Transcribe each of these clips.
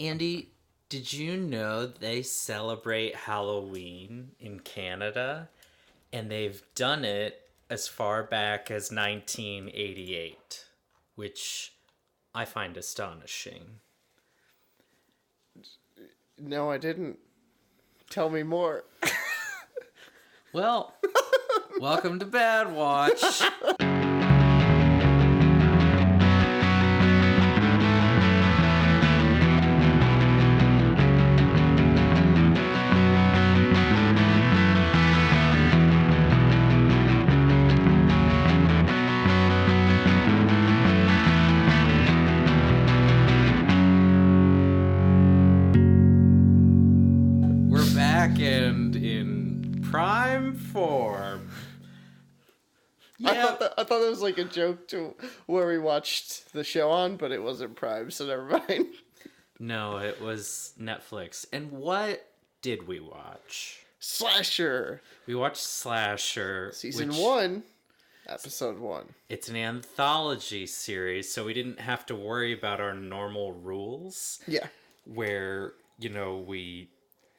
Andy, did you know they celebrate Halloween in Canada? And they've done it as far back as 1988, which I find astonishing. No, I didn't. Tell me more. Well, welcome to Badwatch. We're back and in prime form. Yeah. I thought that was like a joke to where we watched the show on, but it wasn't Prime, so never mind. No, it was Netflix. And what did we watch? Slasher. We watched Slasher. Season 1, Episode 1. It's an anthology series, so we didn't have to worry about our normal rules. Yeah. Where, we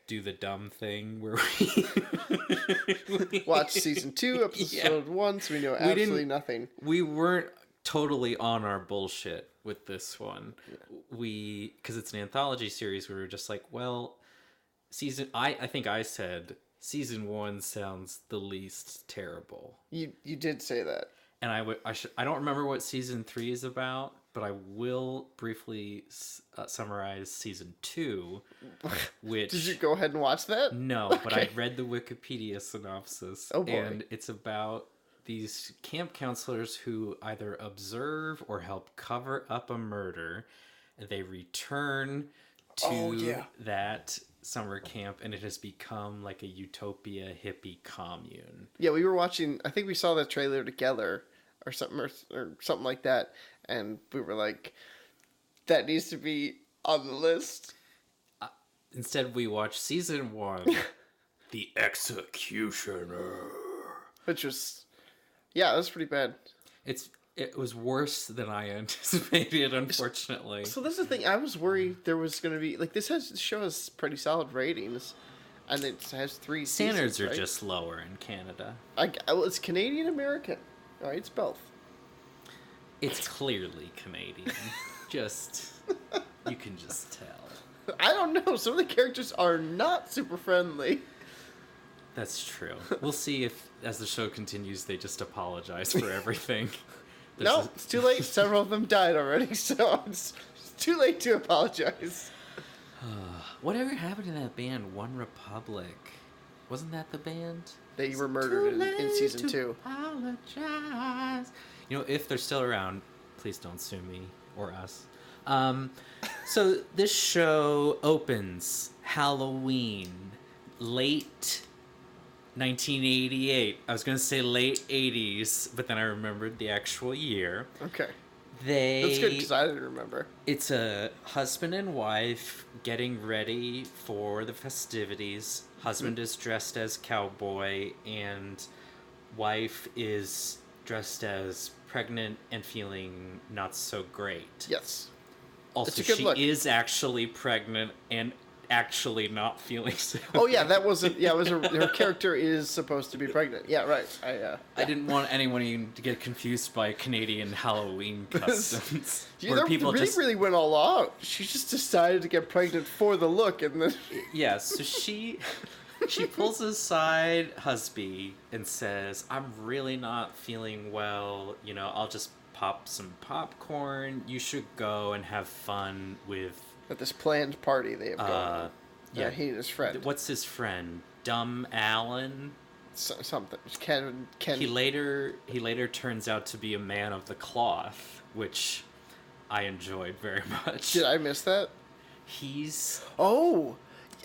do the dumb thing where we Watch Season 2, Episode 1, so we know absolutely nothing. We weren't totally on our bullshit with this one. Yeah. Because it's an anthology series, we were just like, well, I think I said Season 1 sounds the least terrible. You did say that. And I don't remember what Season 3 is about, but I will briefly summarize Season 2, which... Did you go ahead and watch that? No, okay. But I read the Wikipedia synopsis. Oh boy. And it's about these camp counselors who either observe or help cover up a murder. And they return to that summer camp, and it has become like a utopia hippie commune. Yeah, we were watching... I think we saw the trailer together... or something like that, and we were like, that needs to be on the list. Instead, we watched Season 1, The Executioner. Which was, it was pretty bad. It was worse than I anticipated, unfortunately. So that's the thing, I was worried there was going to be, like, this show has pretty solid ratings, and it has 3 Standards seasons, are just lower in Canada. Well, it's Canadian-American. All right, it's both. It's clearly Canadian. You can just tell. I don't know. Some of the characters are not super friendly. That's true. We'll see if, as the show continues, they just apologize for everything. No, it's too late. Several of them died already, so it's too late to apologize. Whatever happened to that band, One Republic? Wasn't that the band? They were murdered in Season 2. Apologize. If they're still around, please don't sue me or us. So this show opens Halloween, late 1988. I was going to say late 80s, but then I remembered the actual year. Okay. That's good because I didn't remember. It's a husband and wife getting ready for the festivities. Husband is dressed as cowboy, and wife is dressed as pregnant and feeling not so great. Yes. Also, she is actually pregnant and actually not feeling so Oh, yeah, that wasn't... Yeah, her character is supposed to be pregnant. Yeah, right. I didn't want anyone to get confused by Canadian Halloween customs. Where people really went all out. She just decided to get pregnant for the look, and then... Yeah, so she pulls aside husband and says, I'm really not feeling well. I'll just pop some popcorn. You should go and have fun with... At this planned party they have going on. Yeah, he and his friend. What's his friend? Dumb Alan? Something. Ken. He later turns out to be a man of the cloth, which I enjoyed very much. Did I miss that?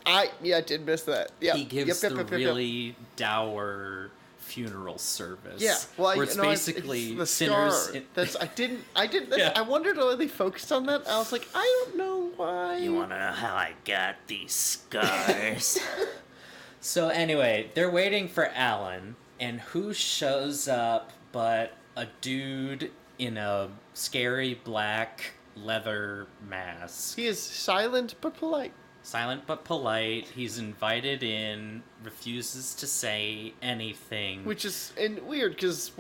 I did miss that. Yeah. He gives the really dour funeral service. Yeah, well, where it's basically it's the sinners. I wondered why they focused on that. I was like, I don't know why. You want to know how I got these scars? So anyway, they're waiting for Alan, and who shows up but a dude in a scary black leather mask. He is silent but polite. Silent but polite. He's invited in, refuses to say anything. Which is weird, because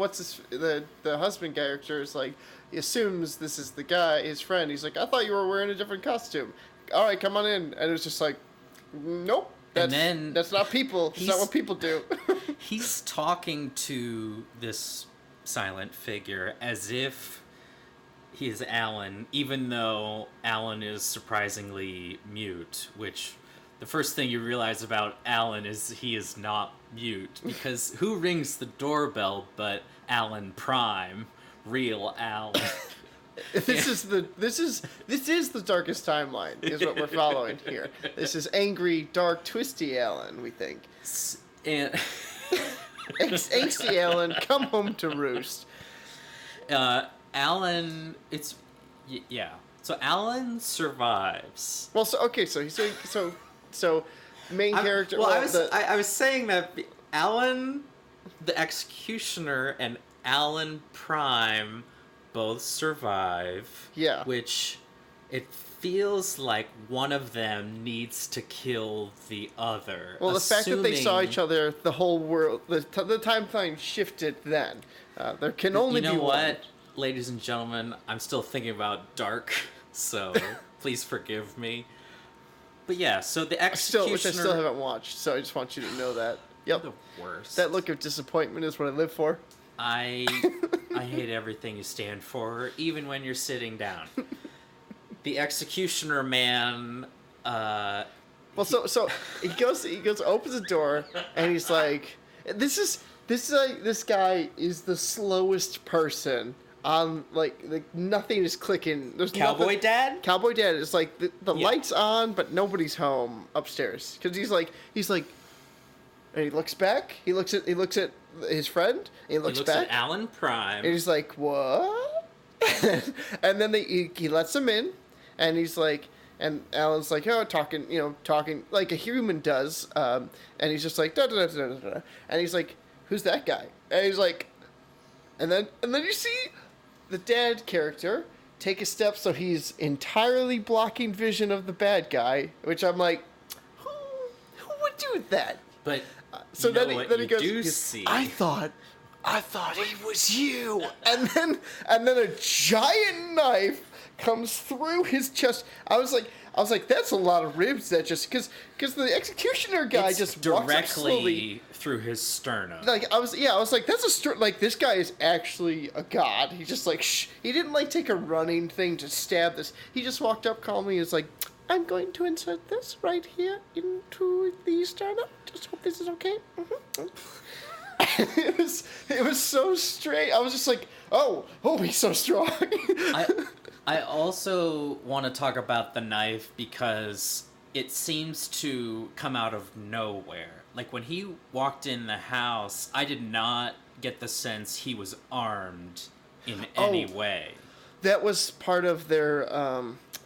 the husband character is like, he assumes this is the guy, his friend. He's like, I thought you were wearing a different costume. All right, come on in. And it was just like, nope. That's not people. That's not what people do. He's talking to this silent figure as if he is Alan, even though Alan is surprisingly mute, which the first thing you realize about Alan is he is not mute, because who rings the doorbell but Alan Prime, real Alan? This is the darkest timeline, is what we're following here. This is angry, dark, twisty Alan, we think. And Angsty Alan, come home to roost. Alan, so Alan survives. Well, so main character. I was saying that Alan, the Executioner, and Alan Prime both survive. Yeah. Which it feels like one of them needs to kill the other. Well, the fact that they saw each other, the whole world, the timeline shifted then. There can only be one. You know what, ladies and gentlemen? I'm still thinking about Dark, so please forgive me. But yeah, so the Executioner... Which I still haven't watched, so I just want you to know that. Yep. The worst. That look of disappointment is what I live for. I hate everything you stand for, even when you're sitting down. The Executioner man... So he goes, opens the door, and he's like, this guy is the slowest person on, like nothing is clicking. There's Cowboy Dad? Cowboy Dad is like, the light's on, but nobody's home upstairs. Because he's like, and he looks back, he looks at his friend, and he looks back. At Alan Prime. And he's like, what? And then he lets him in, and he's like, and Alan's like, talking like a human does, and he's just like, da da da da da, and he's like, who's that guy? And he's like, and then you see the dad character take a step so he's entirely blocking vision of the bad guy, which I'm like, who would do that? But so then he goes, see. I thought it was you, and then a giant knife comes through his chest. I was like, that's a lot of ribs. That just because the Executioner guy just walks up slowly through his sternum. Like I was like, that's like this guy is actually a god. He just like he didn't like take a running thing to stab this. He just walked up calmly and was like, I'm going to insert this right here into the sternum. Just hope this is okay. Mm-hmm. It was so straight. I was just like, oh, he's so strong. I also want to talk about the knife because it seems to come out of nowhere. Like when he walked in the house, I did not get the sense he was armed in any way. That was part of their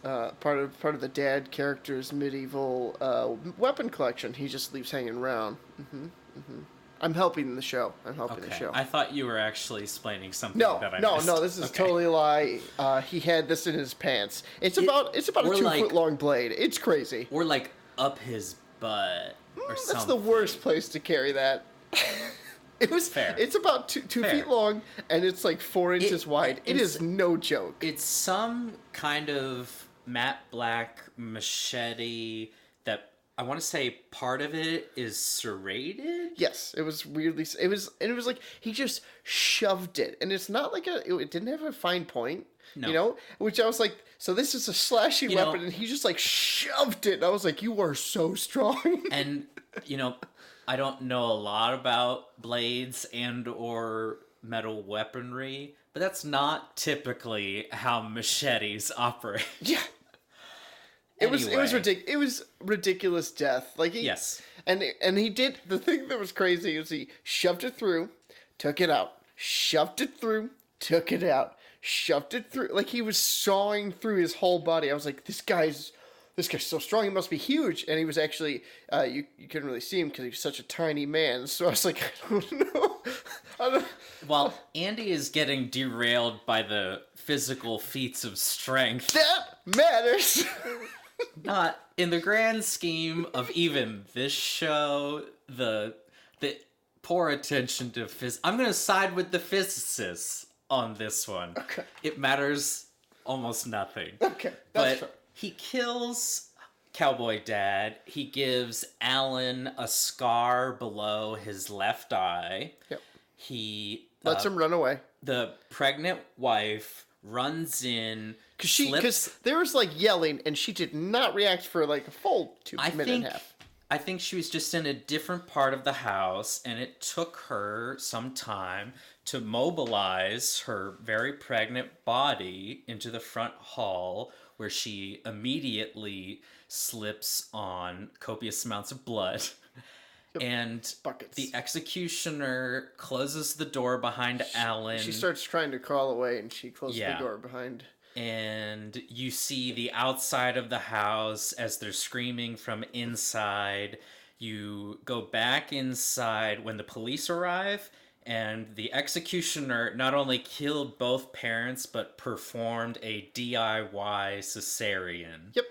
part of the dad character's medieval weapon collection. He just leaves hanging around. Mm-hmm, mm-hmm. I'm helping the show. The show. I thought you were actually explaining something that I missed. No, this is totally a lie. He had this in his pants. It's about a 2-foot long blade. It's crazy. Or like up his butt or something. That's the worst place to carry that. It was fair. It's about two feet long, and it's like 4 inches wide. It is no joke. It's some kind of matte black machete that I want to say part of it is serrated. Yes, it was weirdly. It was like he just shoved it, and it's not like it didn't have a fine point. No. You know, which I was like, so this is a slashing weapon, and he just like shoved it. And I was like, you are so strong. And I don't know a lot about blades and or metal weaponry, but that's not typically how machetes operate. Yeah. It was ridiculous. It was ridiculous death. Like yes, and he did the thing that was crazy is he shoved it through, took it out, shoved it through, took it out, shoved it through. Like he was sawing through his whole body. I was like, this guy's so strong. He must be huge. And he was actually you couldn't really see him because he was such a tiny man. So I was like, I don't know. While Andy is getting derailed by the physical feats of strength. That matters! Not in the grand scheme of even this show, the poor attention to I'm going to side with the physicists on this one. Okay. It matters almost nothing. Okay, that's but true. He kills Cowboy Dad. He gives Alan a scar below his left eye. Yep. He lets him run away. The pregnant wife runs in because there was like yelling and she did not react for like a full 2 minutes and a half. I think she was just in a different part of the house, and it took her some time to mobilize her very pregnant body into the front hall, where she immediately slips on copious amounts of blood. Yep. And buckets. The executioner closes the door behind Alan. She starts trying to crawl away, and she closes the door behind. And you see the outside of the house as they're screaming from inside. You go back inside when the police arrive, and the executioner not only killed both parents, but performed a DIY cesarean. Yep.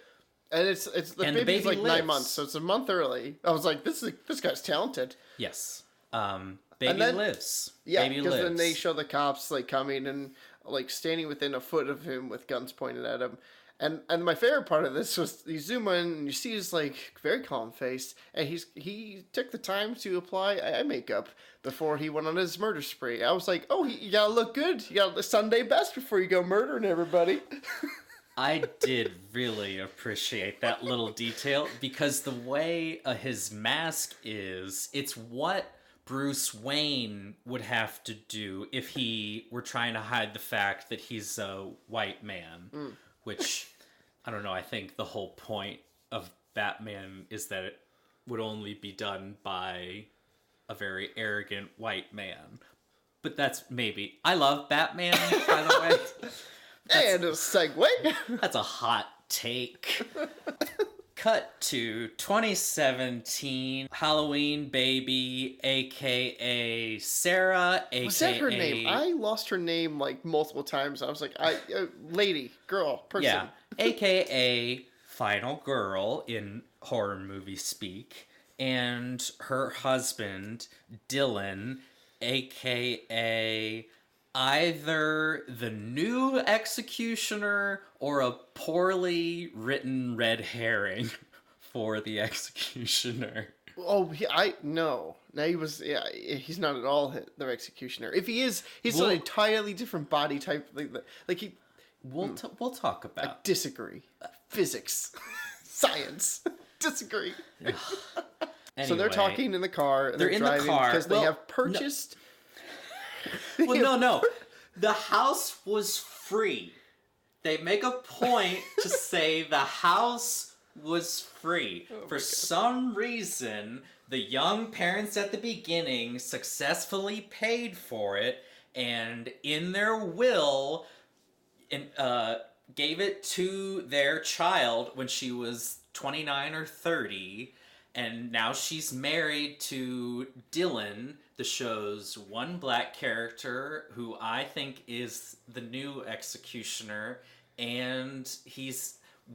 And the baby's like lives. 9 months, so it's a month early. I was like, this guy's talented. Yes. Baby lives. Yeah, because then they show the cops like coming and like standing within a foot of him with guns pointed at him. And my favorite part of this was you zoom in and you see his like very calm face, and he took the time to apply eye makeup before he went on his murder spree. I was like, oh, you gotta look good. You got the Sunday best before you go murdering everybody. I did really appreciate that little detail, because the way his mask is, it's what Bruce Wayne would have to do if he were trying to hide the fact that he's a white man. Which, I don't know, I think the whole point of Batman is that it would only be done by a very arrogant white man. But that's maybe... I love Batman, by the way. And a segue. That's a hot take. Cut to 2017. Halloween baby, a.k.a. Sarah, a.k.a. Was that her name? I lost her name like multiple times. I was like, lady, girl, person. Yeah, a.k.a. Final Girl in horror movie speak. And her husband, Dylan, a.k.a. either the new executioner or a poorly written red herring for the executioner. Oh, no. He was, he's not at all the executioner. If he is, he's an entirely different body type. We'll talk about. I disagree. Physics. Science. Disagree. Anyway, so they're talking in the car. They're in driving the car because they have purchased... Well, no. The house was free. They make a point to say the house was free. For some reason, the young parents at the beginning successfully paid for it, and in their will, gave it to their child when she was 29 or 30, and now she's married to Dylan, the show's one black character, who I think is the new executioner, and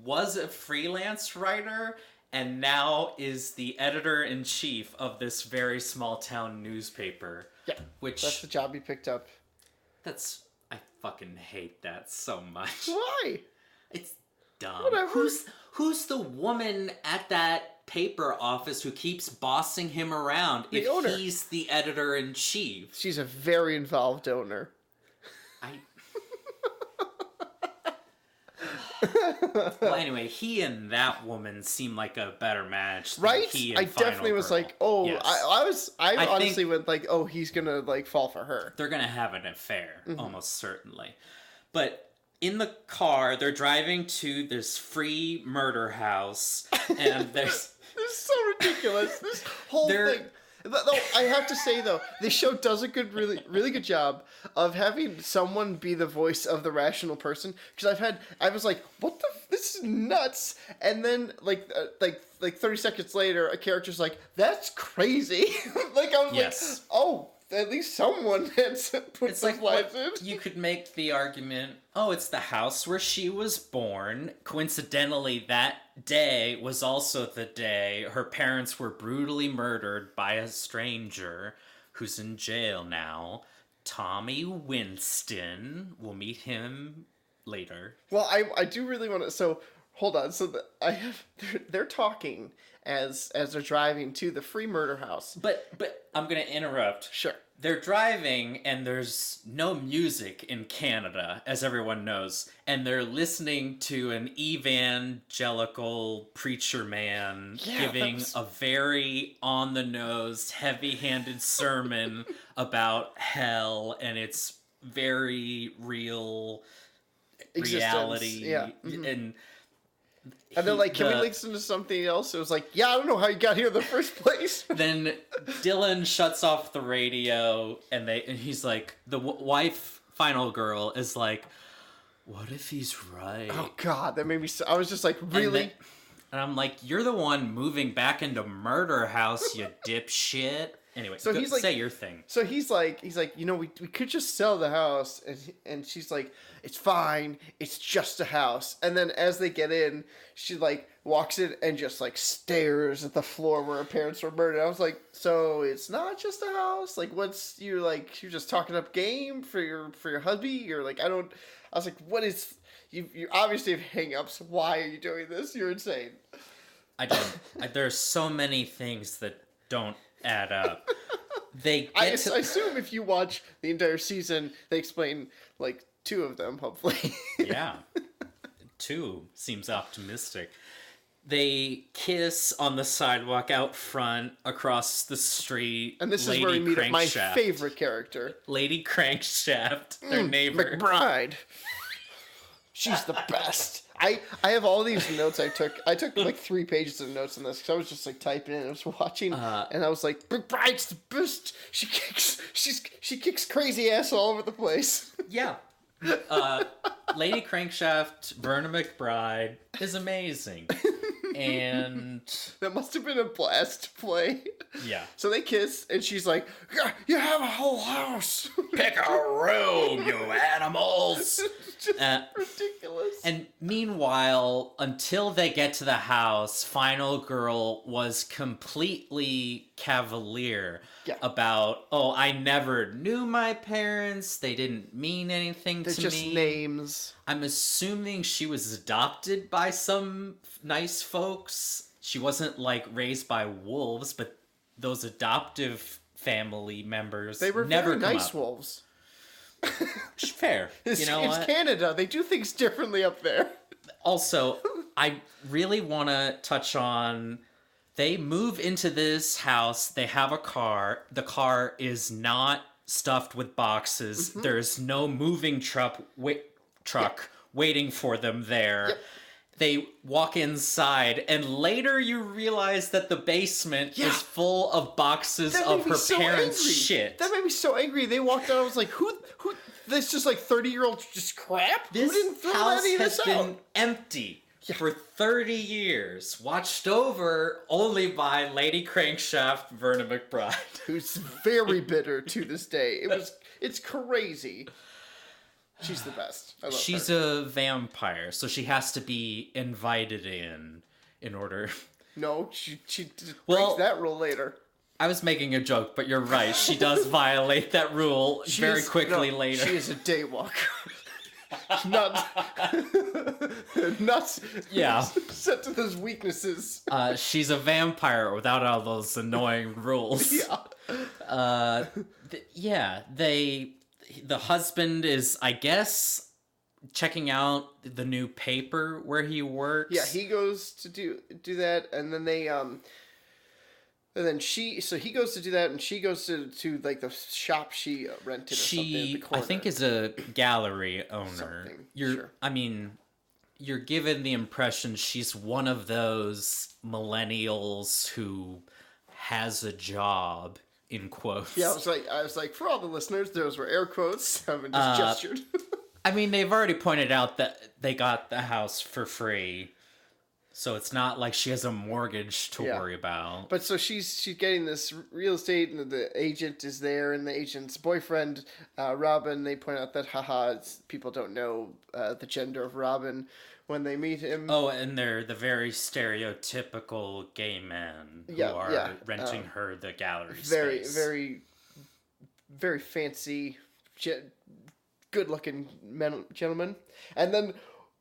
was a freelance writer and now is the editor-in-chief of this very small-town newspaper. Yeah, that's the job he picked up. I fucking hate that so much. Why? It's dumb. Whatever. Who's the woman at that paper office who keeps bossing him around the owner. He's the editor-in-chief? She's a very involved owner. Well, anyway, he and that woman seem like a better match than right? He and I Final definitely was Girl. like, oh, yes. I honestly went like, oh, he's gonna like fall for her. They're gonna have an affair, almost certainly. But in the car, they're driving to this free murder house, and there's... This is so ridiculous. This whole thing. Though I have to say though, this show does a really good job of having someone be the voice of the rational person. Because I was like, what the? This is nuts. And then like 30 seconds later, a character's like, that's crazy. Like I was like, oh, at least someone has put It's some lives in. You could make the argument, oh, it's the house where she was born. Coincidentally, that day was also the day her parents were brutally murdered by a stranger who's in jail now. Tommy Winston. We'll meet him later. Well, I do really want to. So hold on. So they're talking as they're driving to the free murder house. But I'm gonna interrupt. Sure. They're driving and there's no music in Canada, as everyone knows, and they're listening to an evangelical preacher man giving a very on-the-nose, heavy-handed sermon about hell and its very real reality. Yeah. Mm-hmm. And they're like, can we listen to something else? It was like, yeah, I don't know how you got here in the first place. Then Dylan shuts off the radio, and he's like, the wife, final girl, is like, what if he's right? Oh, God, that made me I was just like, really? And I'm like, you're the one moving back into Murder House, you dipshit. Anyway, so he's like, say your thing. So he's like, you know, we could just sell the house, and she's like, it's fine, it's just a house. And then as they get in, she like walks in and just like stares at the floor where her parents were murdered. I was like, so it's not just a house? Like, you're just talking up game for your hubby? You're like, I was like, what is you obviously have hang-ups. Why are you doing this? You're insane. I don't. There's so many things that don't add up. I assume if you watch the entire season, they explain like 2 of them, hopefully. Yeah. 2 seems optimistic. They kiss on the sidewalk out front across the street. And this is where we meet my favorite character. Lady Crankshaft, their neighbor. McBride. She's the best. I have all these notes I took. I took like 3 pages of notes on this because I was just like typing in. I was watching, and I was like, McBride's the best. She kicks crazy ass all over the place. Yeah. Lady Crankshaft, Verna McBride is amazing. And that must have been a blast to play. Yeah. So they kiss, and she's like, you have a whole house. Pick a room, you animals. Just ridiculous. And meanwhile, until they get to the house, Final Girl was completely cavalier about, I never knew my parents. They didn't mean anything to me. They're just names. I'm assuming she was adopted by some nice folks. She wasn't like raised by wolves, but those adoptive family members they were never very nice wolves. Fair. It's Canada. They do things differently up there. Also, I really want to touch on, they move into this house. They have a car. The car is not stuffed with boxes. Mm-hmm. There's no moving truck waiting for them there. Yep. They walk inside, and later you realize that the basement is full of boxes of her parents' shit. That made me so angry. They walked out. I was like, who? This just like 30-year-old just crap? This who didn't throw house any of has this been out? empty for 30 years, watched over only by Lady Crankshaft, Verna McBride, who's very bitter to this day. It's crazy. She's the best. I love She's her. a vampire, so she has to be invited in order. No, she breaks that rule later. I was making a joke, but you're right. She does violate that rule very quickly later. She is a daywalker. not set to those weaknesses. She's a vampire without all those annoying rules. Yeah. The husband is, I guess, checking out the new paper where he works. Yeah, he goes to do that, and then they he goes to do that, and she goes to like the shop she rented or something at the corner. I think, is a gallery owner. You're given the impression she's one of those millennials who has a job, in quotes. Yeah, I was like, for all the listeners, those were air quotes. I haven't just gestured. I mean, they've already pointed out that they got the house for free. So it's not like she has a mortgage to worry about. But so she's getting this real estate, and the agent is there, and the agent's boyfriend, Robin. They point out that people don't know the gender of Robin when they meet him. Oh, and they're the very stereotypical gay men who are renting her the gallery space. Very fancy, good-looking gentlemen. And then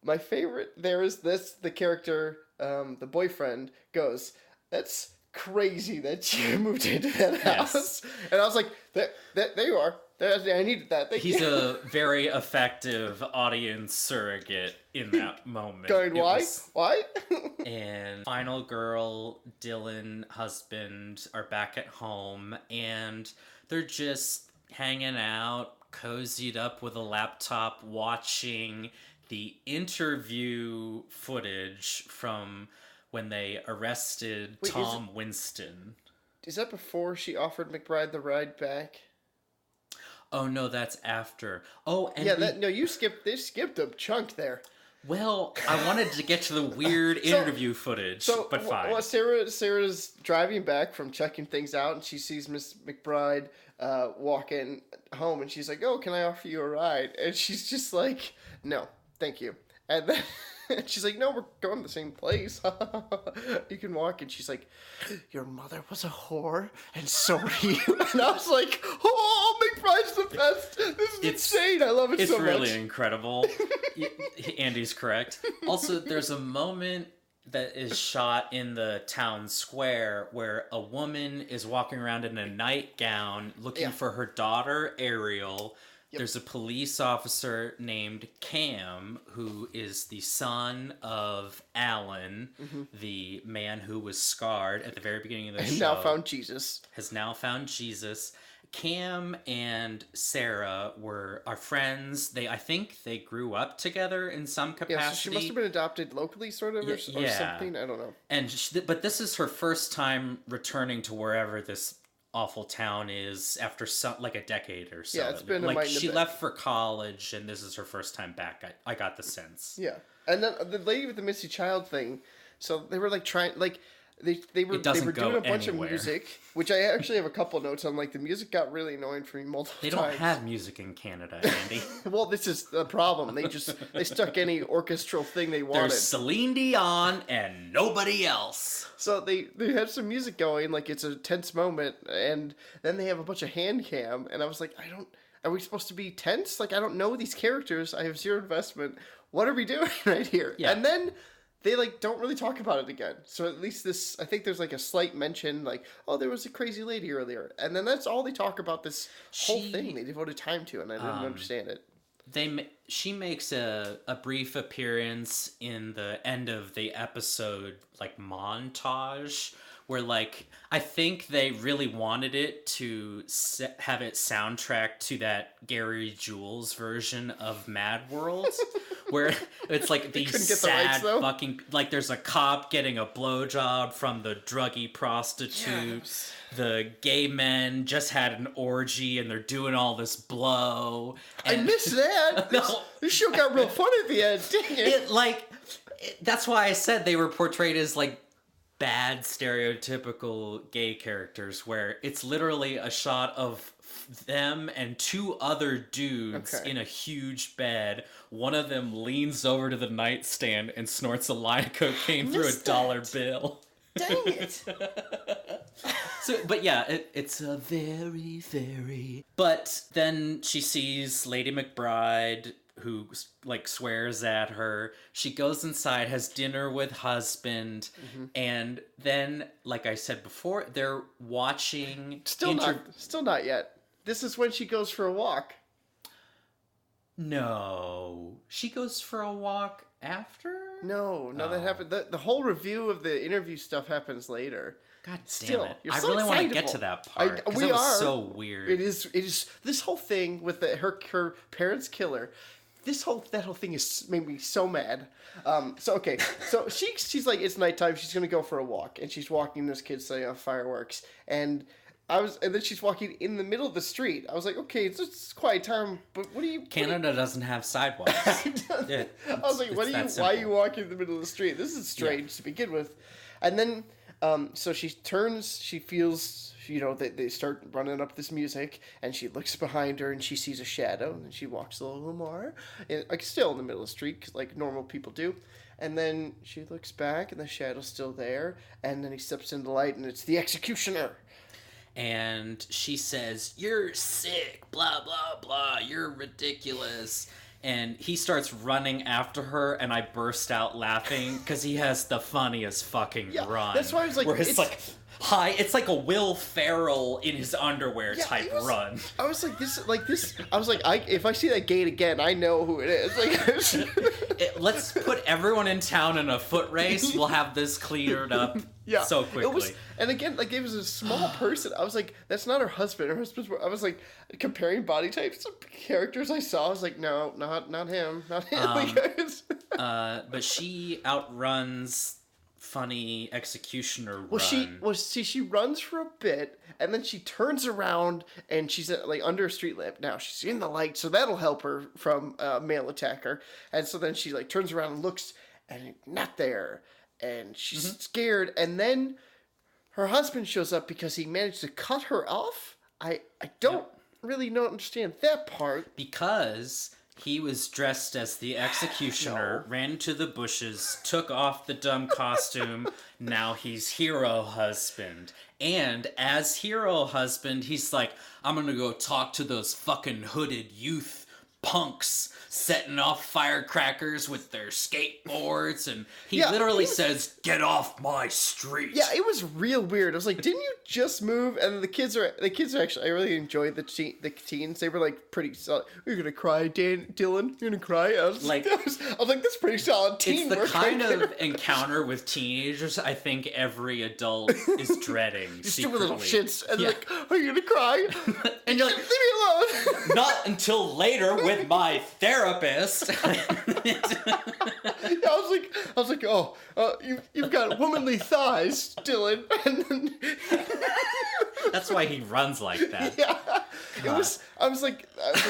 my favorite there is the character, the boyfriend, goes, "That's crazy that you moved into that house." And I was like, there you are. I needed that. He's a very effective audience surrogate in that moment. Going, why? Why? And final girl, Dylan, husband are back at home, and they're just hanging out, cozied up with a laptop, watching the interview footage from when they arrested Tom Winston. Is that before she offered McBride the ride back? Oh no, that's after. Oh, and they skipped a chunk there. Well, I wanted to get to the weird interview footage, but fine. Well, Sarah's driving back from checking things out, and she sees Miss McBride walking home, and she's like, "Oh, can I offer you a ride?" And she's just like, "No, thank you." And then she's like, "No, we're going to the same place. You can walk." And she's like, "Your mother was a whore, and so are you." And I was like, "Oh, McBride's the best. This is insane. I love it so much." It's really incredible. Andy's correct. Also, there's a moment that is shot in the town square where a woman is walking around in a nightgown looking for her daughter, Ariel. Yep. There's a police officer named Cam, who is the son of Alan, the man who was scarred at the very beginning of the show. Has now found Jesus. Cam and Sarah are friends. I think they grew up together in some capacity. Yeah, so she must have been adopted locally, sort of, or something. I don't know. But this is her first time returning to wherever this awful town is after a decade or so. Yeah, it's been she left for college, and this is her first time back. I got the sense. Yeah, and then the lady with the Missy Child thing. So they were trying They were doing a bunch of music, which I actually have a couple notes on. Like, the music got really annoying for me multiple times. They don't have music in Canada, Andy. Well, this is the problem. They stuck any orchestral thing they wanted. There's Celine Dion and nobody else. So they have some music going, like it's a tense moment, and then they have a bunch of hand cam, and I was like, are we supposed to be tense? Like, I don't know these characters. I have zero investment. What are we doing right here? Yeah. And then they don't really talk about it again. So at least I think there's a slight mention, oh, there was a crazy lady earlier. And then that's all they talk about, this whole thing they devoted time to, and I didn't understand it. She makes a brief appearance in the end of the episode, montage, where I think they really wanted it to have it soundtrack to that Gary Jules version of Mad World, where it's these sad fucking there's a cop getting a blowjob from the druggy prostitute. Yes. The gay men just had an orgy and they're doing all this blow. I missed that. This show got real fun at the end. Dang it. That's why I said they were portrayed as bad stereotypical gay characters, where it's literally a shot of them and two other dudes in a huge bed. One of them leans over to the nightstand and snorts a line of cocaine through a dollar bill. Dang it. But yeah, it's a very, very... But then she sees Lady McBride, who swears at her. She goes inside, has dinner with husband, and then, like I said before, they're watching... Still not yet. This is when she goes for a walk. No. She goes for a walk after? No, that happened. The whole review of the interview stuff happens later. God damn it. I really want to get to that part. Because it was so weird. It is. This whole thing with her parents' killer. That whole thing made me so mad. So she's like, it's nighttime. She's gonna go for a walk, and she's walking this kid setting off fireworks, and and then she's walking in the middle of the street. I was like, okay, it's just a quiet time, but what do you... Canada doesn't have sidewalks. I was like, why are you walking in the middle of the street? This is strange to begin with. And then, so she turns, she feels, they start running up this music, and she looks behind her, and she sees a shadow, and she walks a little more, and, like, still in the middle of the street, like normal people do. And then she looks back, and the shadow's still there, and then he steps into the light, and it's the executioner. And she says, "You're sick, blah, blah, blah, you're ridiculous." And he starts running after her, and I burst out laughing, because he has the funniest fucking run. That's why I was like... Where it's it's like a Will Ferrell in his underwear type run. I was like, I was like, if I see that gate again, I know who it is. Like, let's put everyone in town in a foot race. We'll have this cleared up so quickly. And again, like, it was a small person. I was like, that's not her husband. Her husband's... I was like, comparing body types of characters I saw. I was like, no, not him. Not him. But she outruns funny executioner run. She runs for a bit, and then she turns around, and she's under a street lamp now. She's in the light, so that'll help her from a male attacker. And so then she turns around and looks, and not there, and she's scared. And then her husband shows up because he managed to cut her off. I don't really understand that part, because he was dressed as the executioner, ran into the bushes, took off the dumb costume. Now he's hero husband. And as hero husband, he's like, I'm gonna go talk to those fucking hooded youth punks setting off firecrackers with their skateboards, and he literally says, "Get off my street." Yeah, it was real weird. I was like, didn't you just move? And the kids are actually, I really enjoyed the teens. They were like pretty solid. You're gonna cry, Dylan? You're gonna cry? I was like, that's pretty solid teamwork. It's the kind of encounter with teenagers I think every adult is dreading. Stupid little shits. And they're like, are you gonna cry? And you're like, leave me alone. Not until later with my therapist. I was like, oh, you've got womanly thighs, Dylan. And then... That's why he runs like that. Yeah, I was like,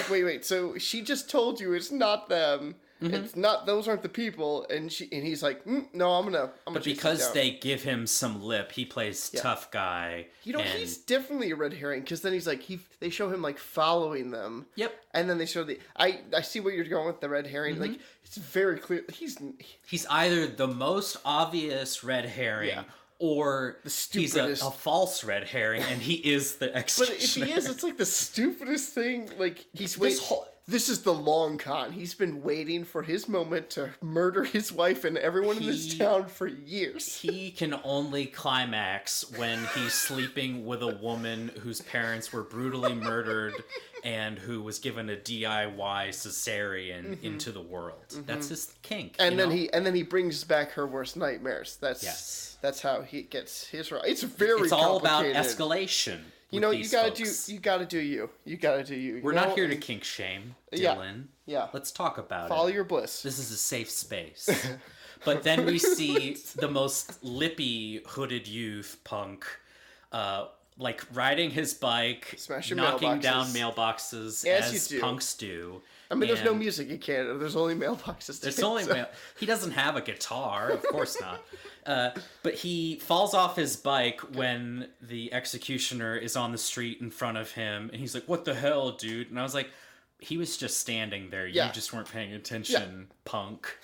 wait. So she just told you it's not them. It's not. Those aren't the people. And he's like, no, I'm gonna. But because they give him some lip, he plays tough guy. He's definitely a red herring, because then he's like, they show him like following them. Yep. And then they show I see what you're going with the red herring. Like, it's very clear he's either the most obvious red herring. Or he's a false red herring, and he is the executioner. But if he is, it's like the stupidest thing. Like, this is the long con. He's been waiting for his moment to murder his wife and everyone in this town for years. He can only climax when he's sleeping with a woman whose parents were brutally murdered and who was given a DIY cesarean into the world. That's his kink. And then he brings back her worst nightmares. That's how he gets his right. It's all about escalation. You gotta do you. You gotta do you. We're not here to kink shame, Dylan. Yeah. Let's talk about Follow your bliss. This is a safe space. But then we see the most lippy hooded youth punk, riding his bike, knocking down mailboxes as punks do. I mean, there's no music in Canada. There's only mailboxes. He doesn't have a guitar, of course not. But he falls off his bike when the executioner is on the street in front of him, and he's like, "What the hell, dude?" And I was like, he was just standing there. You just weren't paying attention, punk.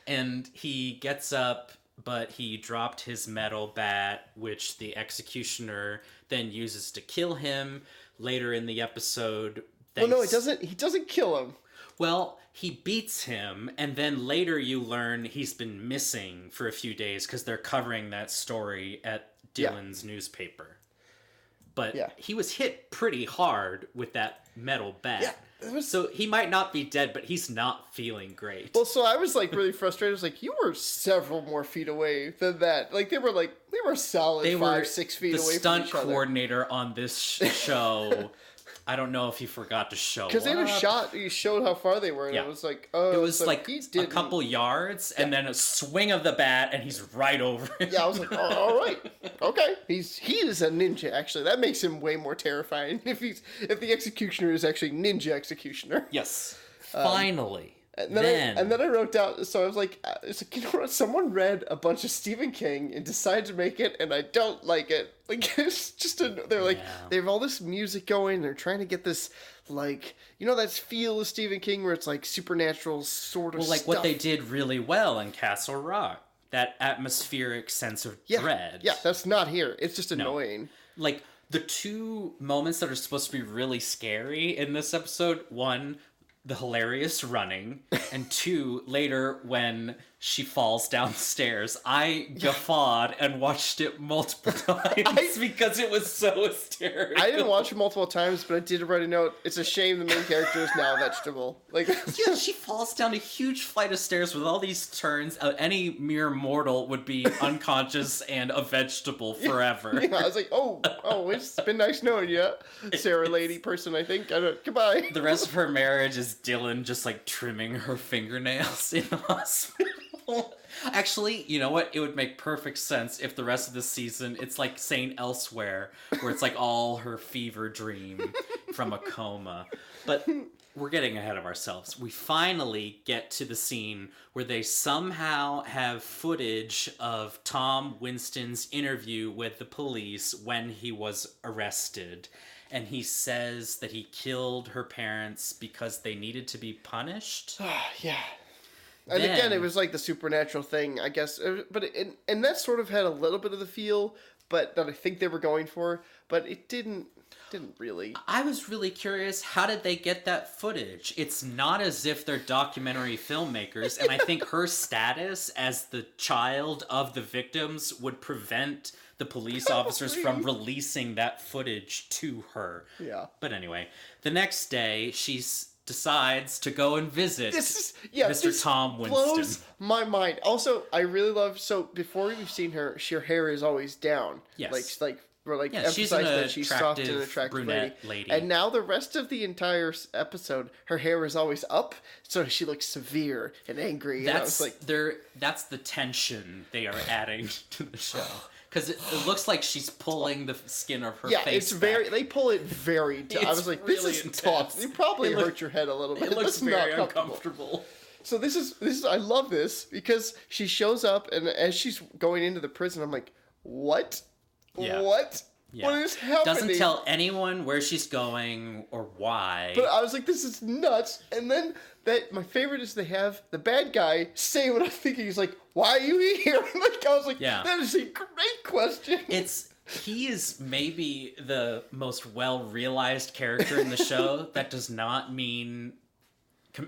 And he gets up, but he dropped his metal bat, which the executioner then uses to kill him later in the episode. Well, no, it doesn't. He doesn't kill him. Well, he beats him, and then later you learn he's been missing for a few days because they're covering that story at Dylan's newspaper. But he was hit pretty hard with that metal bat. Yeah, so he might not be dead, but he's not feeling great. Well, so I was really frustrated. I was like, you were several more feet away than that. They were solid 5-6 feet away from each other. The stunt coordinator on this show I don't know if he forgot to show up. Because they had a shot, you showed how far they were, and it was like, oh. It was like a couple yards, and then a swing of the bat, and he's right over it. Yeah, I was like, oh, all right. Okay. He is a ninja, actually. That makes him way more terrifying if the executioner is actually ninja executioner. Yes. Finally. And then I wrote down, so I was like, you know what? Someone read a bunch of Stephen King and decided to make it, and I don't like it. Like, it's just they have all this music going, they're trying to get this, like, you know, that feel of Stephen King where it's like supernatural sort of stuff. Well, like what they did really well in Castle Rock. That atmospheric sense of dread. Yeah, that's not here. It's just annoying. No. Like, the two moments that are supposed to be really scary in this episode, one, the hilarious running, and two, later when she falls downstairs. I guffawed and watched it multiple times because it was so hysterical. I didn't watch it multiple times, but I did write a note. It's a shame the main character is now a vegetable. Like, yeah, she falls down a huge flight of stairs with all these turns. Any mere mortal would be unconscious and a vegetable forever. Yeah, I was like, oh, it's been nice knowing you, Sarah lady person, I think. Goodbye. The rest of her marriage is Dylan just like trimming her fingernails in the hospital. Actually, you know what? It would make perfect sense if the rest of the season, it's like Saint Elsewhere, where it's like all her fever dream from a coma. But we're getting ahead of ourselves. We finally get to the scene where they somehow have footage of Tom Winston's interview with the police when he was arrested. And he says that he killed her parents because they needed to be punished. Yeah. And then, again, it was like the supernatural thing, I guess. But and that sort of had a little bit of the feel, but that I think they were going for. But it didn't really. I was really curious, how did they get that footage? It's not as if they're documentary filmmakers, and I think her status as the child of the victims would prevent the police officers from releasing that footage to her. Yeah. But anyway, the next day, decides to go and visit Mr. Tom Winston. Blows my mind. Also, I really love, so before we've seen her hair is always down. Yes. We're she's that she's soft and attractive brunette lady. And now the rest of the entire episode, her hair is always up, so she looks severe and angry. That's and I was like, that's the tension they are adding to the show. Because it looks like she's pulling the skin of her face. Yeah, it's very. They pull it very. I was like, really this is tough. You probably hurt your head a little bit. It looks very uncomfortable. So this is. I love this because she shows up, and as she's going into the prison, I'm like, what? Yeah. What? Yeah. What is happening? Doesn't tell anyone where she's going or why. But I was like, this is nuts. And then my favorite is they have the bad guy say what I'm thinking. He's like, why are you here? Like, I was like, that is a great question. He is maybe the most well-realized character in the show. That does not mean,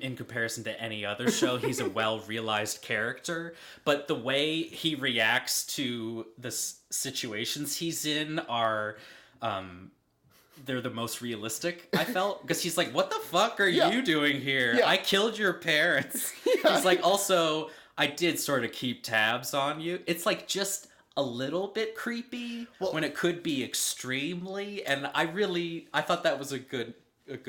in comparison to any other show, he's a well-realized character. But the way he reacts to the situations he's in are... they're the most realistic, I felt. Because he's like, what the fuck are you doing here? I killed your parents. He's like, also, I did sort of keep tabs on you. It's like just a little bit creepy when it could be extremely. And I thought that was a good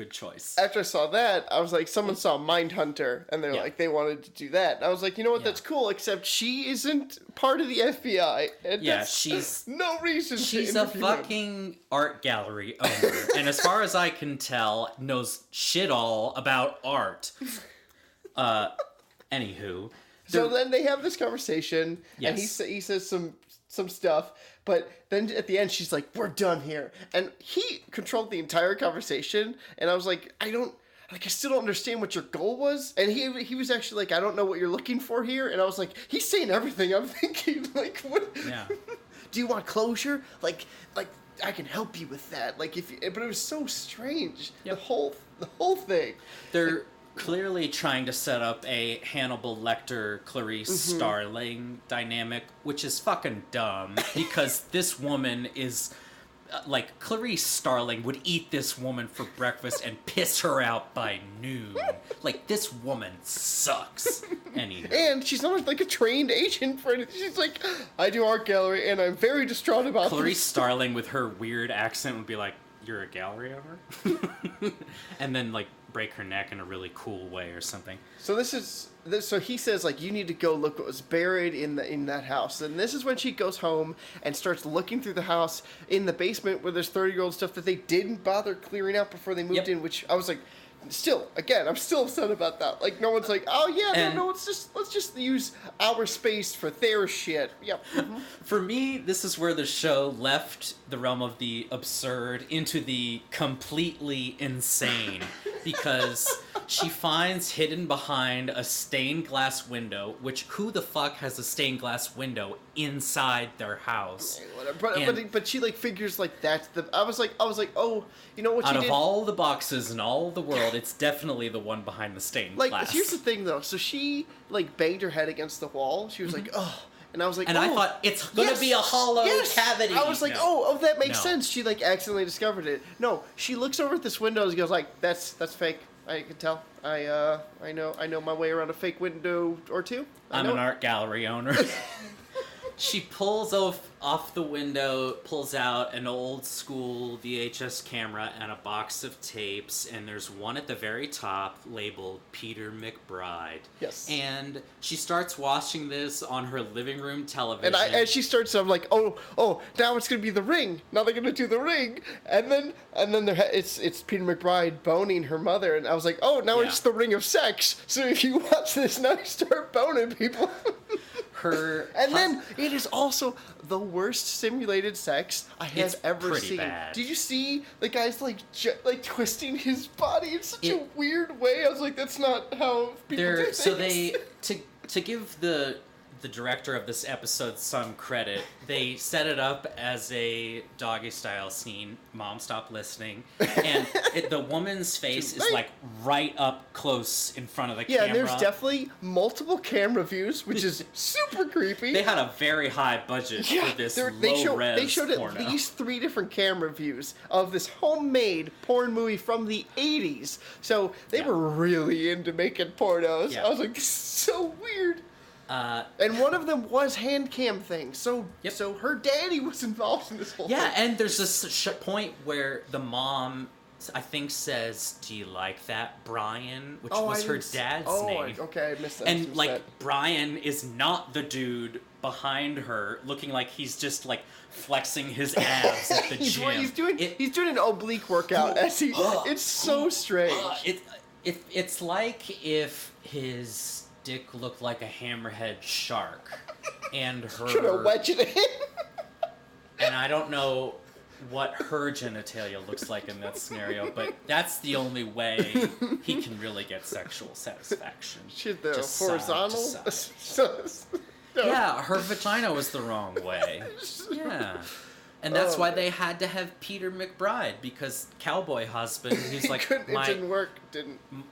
choice. After I saw that, I was like, someone saw Mindhunter, and they're like, they wanted to do that. And I was like, you know what, that's cool, except she isn't part of the FBI. And she's no reason she's a fucking art gallery owner. And as far as I can tell, knows shit all about art. Anywho. So then they have this conversation, and he says some stuff, but then at the end she's like, we're done here. And he controlled the entire conversation, and I was like, I still don't understand what your goal was. And he was actually like, I don't know what you're looking for here. And I was like, he's saying everything. I'm thinking, like, what? Yeah. Do you want closure? Like I can help you with that. Like, but it was so strange. Yep. The whole thing. They're clearly trying to set up a Hannibal Lecter, Clarice Starling dynamic, which is fucking dumb because this woman is like, Clarice Starling would eat this woman for breakfast and piss her out by noon. Like, this woman sucks. Anyway. And she's not like a trained agent for anything. She's like, I do art gallery and I'm very distraught about Clarice Starling with her weird accent would be like, you're a gallery owner? And then, like, break her neck in a really cool way or something. So so he says, like, you need to go look what was buried in that house. And this is when she goes home and starts looking through the house in the basement where there's 30-year-old stuff that they didn't bother clearing out before they moved in, which I was like, still, again, I'm still upset about that. Like, no one's like, oh, yeah, no, let's just use our space for their shit. Yep. Mm-hmm. For me, this is where the show left the realm of the absurd into the completely insane. Because she finds hidden behind a stained glass window, which who the fuck has a stained glass window inside their house? But she like figures like that's the. I was like, oh, you know what? Out of all the boxes in all the world, it's definitely the one behind the stained glass. Like, here's the thing though. So she like banged her head against the wall. She was like, oh. And I was like, I thought, it's going to be a hollow cavity. I was like, that makes sense. She, like, accidentally discovered it. No, she looks over at this window and goes, like, that's fake. I can tell. I know my way around a fake window or two. I'm an art gallery owner. She pulls off the window, pulls out an old school VHS camera and a box of tapes, and there's one at the very top labeled Peter McBride. Yes. And she starts watching this on her living room television. And she starts, I'm like, oh, now it's gonna be The Ring. Now they're gonna do The Ring, and then it's Peter McBride boning her mother, and I was like, oh, now it's The Ring of Sex. So if you watch this, now you start boning people. Then it is also the worst simulated sex I have ever seen. Bad. Did you see the guy's like twisting his body in such a weird way? I was like, that's not how people do things. So to give the director of this episode some credit, they set it up as a doggy style scene. Mom, stop listening. And the woman's face is like right up close in front of the camera. Yeah, and there's definitely multiple camera views, which is super creepy. They had a very high budget for this low-res They showed porno. at least 3 different camera views of this homemade porn movie from the 80s. So they were really into making pornos. Yeah. I was like, this is so weird. And one of them was hand cam thing, so her daddy was involved in this whole thing. Yeah, and there's this point where the mom, I think, says, "Do you like that, Brian?" Which was her dad's name. Okay, I missed that. And Brian is not the dude behind her, looking like he's just like flexing his abs at the gym. He's doing an oblique workout. It's so strange. It's like if his dick looked like a hammerhead shark, and her should have wedged it in. And I don't know what her genitalia looks like in that scenario, but that's the only way he can really get sexual satisfaction. Should the horizontal? No. Yeah, her vagina was the wrong way. Yeah. And that's why they had to have Peter McBride, because cowboy husband, he's like, it didn't work.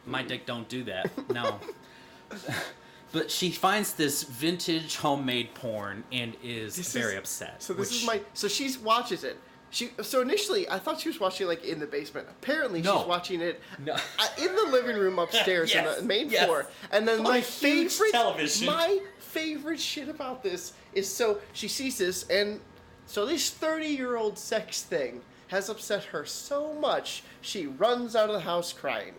My dick don't do that. No. But she finds this vintage homemade porn and is very upset. So she watches it. So initially, I thought she was watching like in the basement. Apparently, she's watching it in the living room upstairs on the main floor. And then my favorite television. My favorite shit about this is so she sees this, and so this 30-year-old sex thing has upset her so much she runs out of the house crying.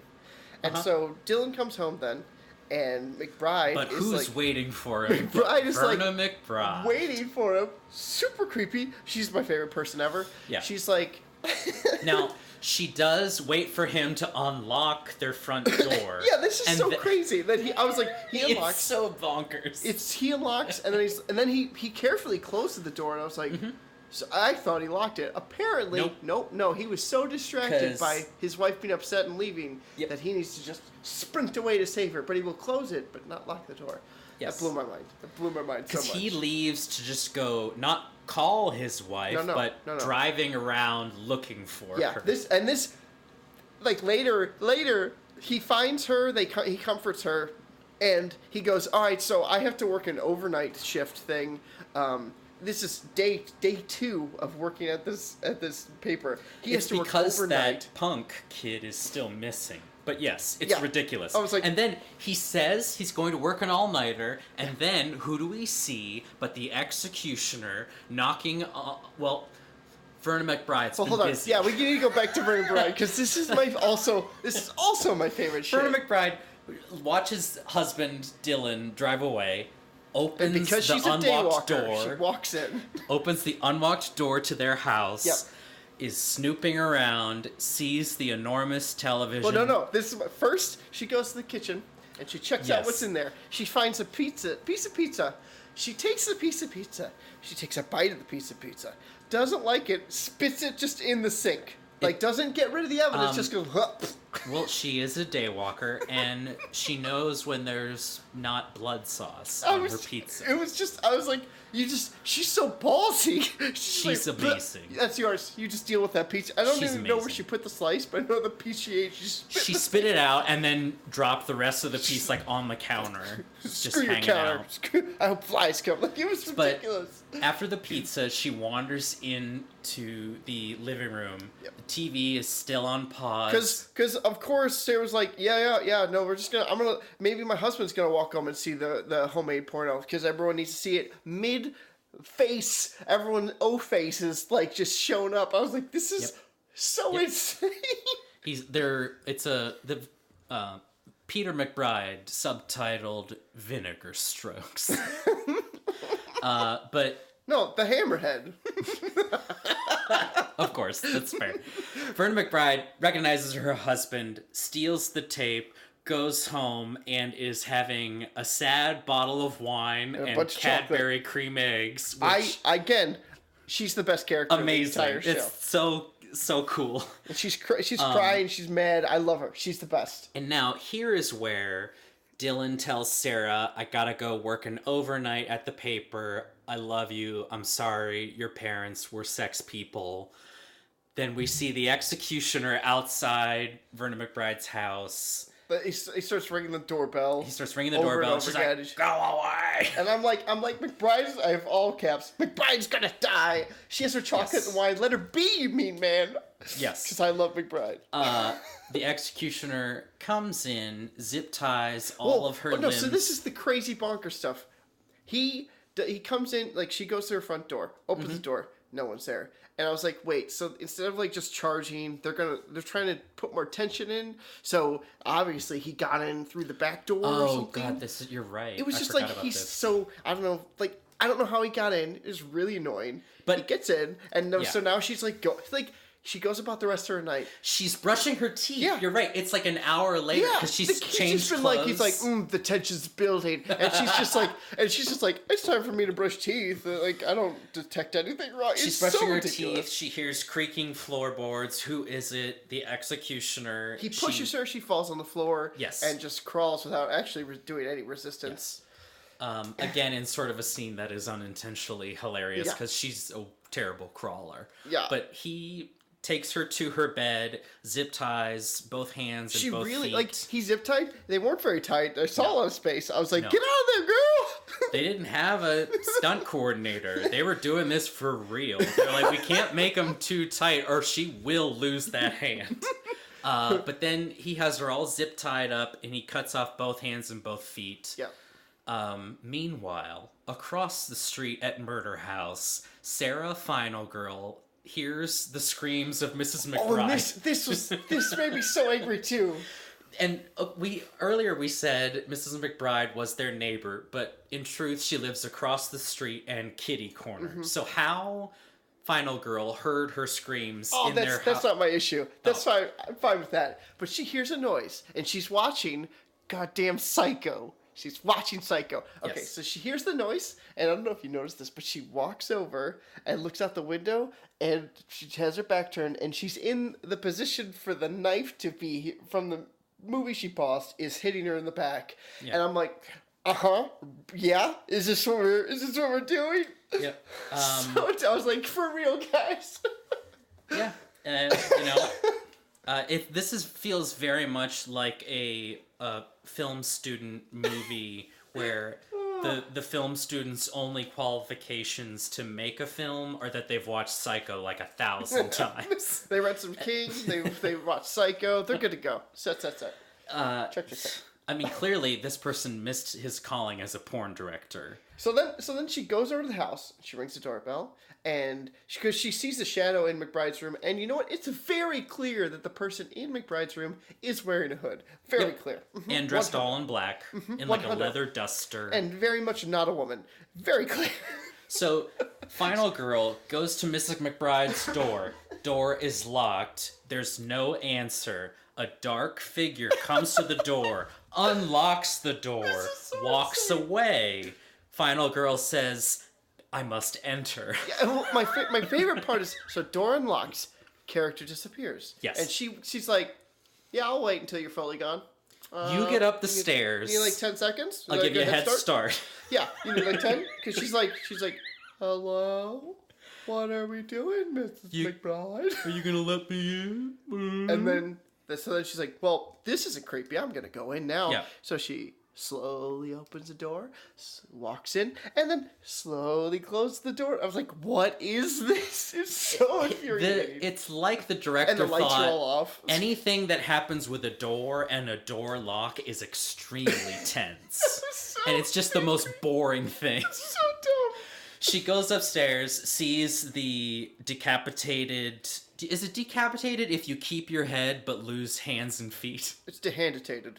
And so Dylan comes home then. And McBride but who's waiting for him? McBride is Verna McBride. Waiting for him. Super creepy. She's my favorite person ever. Yeah. She's like... Now, she does wait for him to unlock their front door. Yeah, this is so crazy. That I was like, he unlocks. It's so bonkers. He unlocks, and then he carefully closes the door, and I was like... So I thought he locked it. Apparently, no. He was so distracted by his wife being upset and leaving that he needs to just sprint away to save her. But he will close it, but not lock the door. Yes. That blew my mind. so much. Because he leaves to just go, not call his wife, but driving around looking for her. Yeah, this, like later, he finds her, he comforts her, and he goes, all right, so I have to work an overnight shift thing. This is day 2 of working at this paper. He has to work overnight. It's because that punk kid is still missing. But yes, it's ridiculous. I was like, and then he says he's going to work an all-nighter, and then who do we see but the executioner knocking Verna McBride's Well, hold on. busy. Yeah, we need to go back to Verna McBride because this is also my favorite shit. Verna McBride watches husband Dylan drive away, opens because the she's a unlocked daywalker, door. she walks in. Opens the unlocked door to their house. Yep. Is snooping around, sees the enormous television. Well, no. This is first. She goes to the kitchen and she checks out what's in there. She finds a piece of pizza. She takes the piece of pizza. She takes a bite of the piece of pizza. Doesn't like it. Spits it just in the sink. Like, doesn't get rid of the evidence. Just goes. Well, she is a daywalker, and she knows when there's not blood sauce on her pizza. It was just. I was like, she's so ballsy. She's like, amazing. That's yours. You just deal with that pizza. I don't even know where amazing. she put the slice, but I know the piece she ate. She spit it out and then dropped the rest of the piece like on the counter, just Screw your hanging counter. out. I hope flies come. Like, it was ridiculous. But after the pizza, she wanders into the living room. Yep. The TV is still on pause. Because of course Sarah was like, yeah. No, maybe my husband's gonna walk home and see the homemade porno because everyone needs to see it mid face. Everyone face is like just showing up. I was like, this is so insane. Peter McBride subtitled Vinegar Strokes. But no, the Hammerhead. of course, that's fair. Verna McBride recognizes her husband, steals the tape, goes home, and is having a sad bottle of wine and Cadbury cream eggs. Again, she's the best character amazing. In the entire show. It's so cool. And she's crying, she's mad. I love her. She's the best. And now here is where Dylan tells Sarah, I gotta go work an overnight at the paper. I love you. I'm sorry. Your parents were sex people. Then we see the executioner outside Verna McBride's house. But he starts ringing the doorbell. She's like, go away. And I'm like, McBride's, I have all caps, McBride's gonna die. She has her chocolate and wine. Let her be, you mean man. Yes. Because I love McBride. The executioner comes in, zip ties all of her limbs. So this is the crazy bonker stuff. He comes in, like, she goes to her front door, opens the door, no one's there. And I was like, wait, so instead of like just charging, they're trying to put more tension in. So obviously he got in through the back door or something. Oh god, you're right. It was just like so I don't know how he got in. It's really annoying. But he gets in and so now she's like she goes about the rest of her night. She's brushing her teeth. Yeah. You're right. It's like an hour later because she's changed clothes. Like, he's like, the tension's building, and she's just like, it's time for me to brush teeth. Like, I don't detect anything wrong. She's brushing her teeth. She hears creaking floorboards. Who is it? The executioner. He pushes her. She falls on the floor. Yes. And just crawls without actually doing any resistance. Yes. Again, in sort of a scene that is unintentionally hilarious because she's a terrible crawler. Yeah. But he takes her to her bed, zip ties both hands and both feet. He zip tied? They weren't very tight. I saw a lot of space. I was like, get out of there, girl! They didn't have a stunt coordinator. They were doing this for real. They're like, we can't make them too tight or she will lose that hand. But then he has her all zip tied up and he cuts off both hands and both feet. Yeah. Meanwhile, across the street at Murder House, Sarah Final Girl hears the screams of Mrs. McBride. Oh, this made me so angry too. And we said Mrs. McBride was their neighbor, but in truth she lives across the street and kitty corner. Mm-hmm. So how Final Girl heard her screams in their house? That's not my issue. That's fine. I'm fine with that. But she hears a noise and she's watching goddamn Psycho. She's watching Psycho. Okay, so she hears the noise, and I don't know if you noticed this, but she walks over and looks out the window, and she has her back turned, and she's in the position for the knife to be, from the movie she paused, is hitting her in the back. Yeah. And I'm like, yeah? Is this what we're doing? Yep. So I was like, for real, guys. Yeah. And, feels very much like a film student movie where the film students' only qualifications to make a film are that they've watched Psycho like 1,000 times. They read some King, they watched Psycho, they're good to go. Set. Check. I mean, clearly this person missed his calling as a porn director. So then she goes over to the house, she rings the doorbell, and because she sees the shadow in McBride's room, and you know what? It's very clear that the person in McBride's room is wearing a hood. Very clear. And dressed 100. all in black, in like 100. a leather duster. And very much not a woman. Very clear. So, final girl goes to Mrs. McBride's door. Door is locked. There's no answer. A dark figure comes to the door, unlocks the door, walks away. Final girl says, I must enter. Yeah, well, my favorite part is, so door unlocks, character disappears. Yes. And she's like, yeah, I'll wait until you're fully gone. You get up the stairs. You need like 10 seconds? I'll give you a head start. Yeah, you need like 10? Because she's like, hello? What are we doing, Mrs. McBride? Are you going to let me in? And then she's like, well, this isn't creepy. I'm going to go in now. Yeah. So she slowly opens the door, walks in, and then slowly closes the door. I was like, what is this? It's so infuriating. It's like the director and the lights thought are all off. anything that happens with a door and a door lock is extremely tense. And it's just the most boring thing. So dumb. She goes upstairs, sees the decapitated... Is it decapitated if you keep your head but lose hands and feet? It's dehanditated.